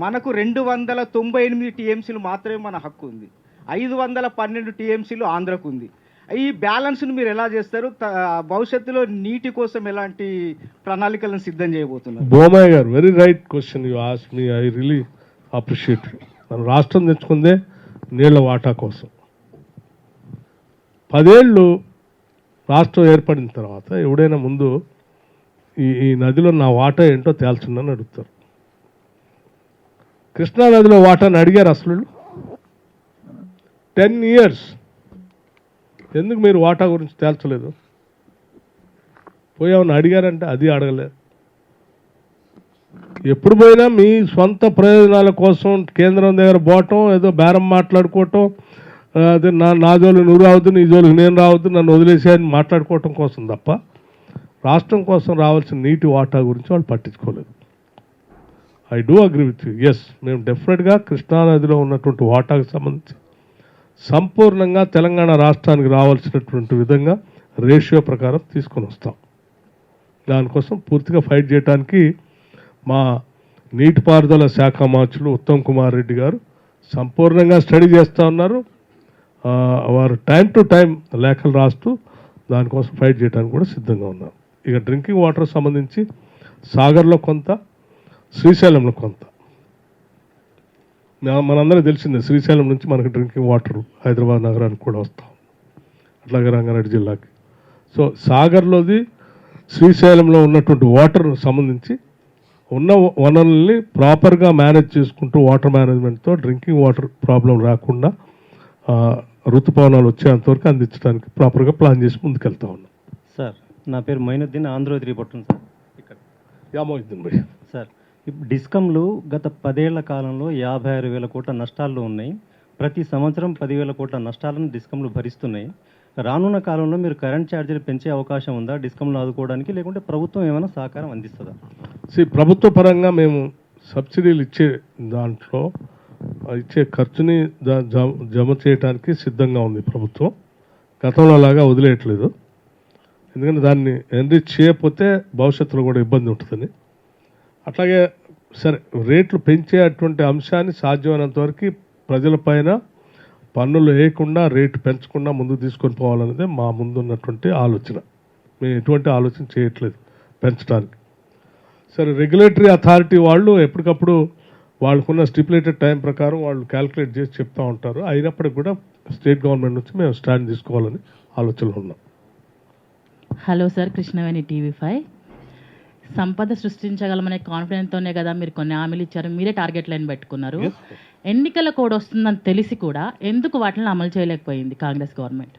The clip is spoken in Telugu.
మనకు 298 టీఎంసీలు మాత్రమే మన హక్కు ఉంది. 512 టీఎంసీలు ఆంధ్రకు ఉంది. ఈ బ్యాలెన్స్ను మీరు ఎలా చేస్తారు? భవిష్యత్తులో నీటి కోసం ఎలాంటి ప్రణాళికలను సిద్ధం చేయబోతున్నారు? బోమయ్య గారు, very right question you ask me. I really appreciate. మనం రాష్ట్రం తెచ్చుకుందే నీళ్ల వాటా కోసం. 10 ఏళ్ళు రాష్ట్రం ఏర్పడిన తర్వాత ఎవడైనా ముందు ఈ నదిలో నా వాటా ఏంటో తేల్చుందని అడుగుతారు. కృష్ణా నదిలో వాటాను అడిగారు అసలు? 10 years ఎందుకు మీరు వాటా గురించి తేల్చలేదు? పోయామని అడిగారంటే అది అడగలేదు. ఎప్పుడు పోయినా మీ సొంత ప్రయోజనాల కోసం కేంద్రం దగ్గర పోవటం, ఏదో బేరం మాట్లాడుకోవటం, అదే నా జోలికి నువ్వు రావద్దు, నీ జోలికి నేను రావద్దు, నన్ను వదిలేసేయని మాట్లాడుకోవటం కోసం తప్ప రాష్ట్రం కోసం రావాల్సిన నీటి వాటా గురించి వాళ్ళు పట్టించుకోలేదు. I do agree with you. Yes, మేము డెఫినెట్గా కృష్ణానదిలో ఉన్నటువంటి వాటాకు సంబంధించి సంపూర్ణంగా తెలంగాణ రాష్ట్రానికి రావాల్సినటువంటి విధంగా రేషియో ప్రకారం తీసుకొని వస్తాం. దానికోసం పూర్తిగా ఫైట్ చేయడానికి మా నీటిపారుదల శాఖ మంత్రులు ఉత్తమ్ కుమార్ రెడ్డి గారు సంపూర్ణంగా స్టడీ చేస్తూ ఉన్నారు. వారు టైం టు టైం లేఖలు రాస్తూ దానికోసం ఫైట్ చేయడానికి కూడా సిద్ధంగా ఉన్నారు. ఇక డ్రింకింగ్ వాటర్ సంబంధించి సాగర్లో కొంత, శ్రీశైలంలో కొంత. మనందరూ తెలిసిందే, శ్రీశైలం నుంచి మనకు డ్రింకింగ్ వాటర్ హైదరాబాద్ నగరానికి కూడా వస్తాం, అట్లాగే రంగారెడ్డి జిల్లాకి. సో సాగర్లోది, శ్రీశైలంలో ఉన్నటువంటి వాటర్ సంబంధించి ఉన్న వనరుల్ని ప్రాపర్గా మేనేజ్ చేసుకుంటూ వాటర్ మేనేజ్మెంట్తో డ్రింకింగ్ వాటర్ ప్రాబ్లం రాకుండా ఋతుపవనాలు వచ్చేంతవరకు అందించడానికి ప్రాపర్గా ప్లాన్ చేసి ముందుకెళ్తా ఉన్నాం. సార్, నా పేరు మైనుద్దీన్, ఆంధ్రోద్రి పట్టణం సార్. ఇక్కడ యామోద్దీన్ భయ్. సార్, డిస్కంలు గత 10 ఏళ్ల కాలంలో 56,000 కోట్ల నష్టాల్లో ఉన్నాయి. ప్రతి సంవత్సరం 10,000 కోట్ల నష్టాలను డిస్కంలు భరిస్తున్నాయి. రానున్న కాలంలో మీరు కరెంట్ ఛార్జీలు పెంచే అవకాశం ఉందా డిస్కంలు ఆదుకోవడానికి, లేకుంటే ప్రభుత్వం ఏమైనా సహకారం అందిస్తుందా? ప్రభుత్వ పరంగా మేము సబ్సిడీలు ఇచ్చే దాంట్లో ఇచ్చే ఖర్చుని జమ చేయడానికి సిద్ధంగా ఉంది ప్రభుత్వం. గతంలో లాగా వదిలేయట్లేదు. ఎందుకంటే దాన్ని ఎన్రిచ్ చేయకపోతే భవిష్యత్తులో కూడా ఇబ్బంది ఉంటుందని. అట్లాగే సరే, రేట్లు పెంచే అటువంటి అంశాన్ని సాధ్యమైనంత వరకు ప్రజలపైన పన్నులు వేయకుండా, రేటు పెంచకుండా ముందుకు తీసుకొని పోవాలనేదే మా ముందున్నటువంటి ఆలోచన. మేము ఎటువంటి ఆలోచన చేయట్లేదు పెంచడానికి. సరే, రెగ్యులేటరీ అథారిటీ వాళ్ళు ఎప్పటికప్పుడు వాళ్ళకున్న స్టిపులేటెడ్ టైం ప్రకారం వాళ్ళు క్యాల్కులేట్ చేసి చెప్తూ ఉంటారు. అయినప్పటికీ కూడా స్టేట్ గవర్నమెంట్ నుంచి మేము స్టాండ్ తీసుకోవాలని ఆలోచనలో ఉన్నాం. Hello sir, Krishnaveni TV5. సంపద సృష్టించగలమనే కాన్ఫిడెన్స్తోనే కదా మీరు కొన్ని హామీలు ఇచ్చారు, మీరే టార్గెట్ లైన్ పెట్టుకున్నారు. ఎన్నికల కోడ్ వస్తుందని తెలిసి కూడా ఎందుకు వాటిని అమలు చేయలేకపోయింది కాంగ్రెస్ గవర్నమెంట్?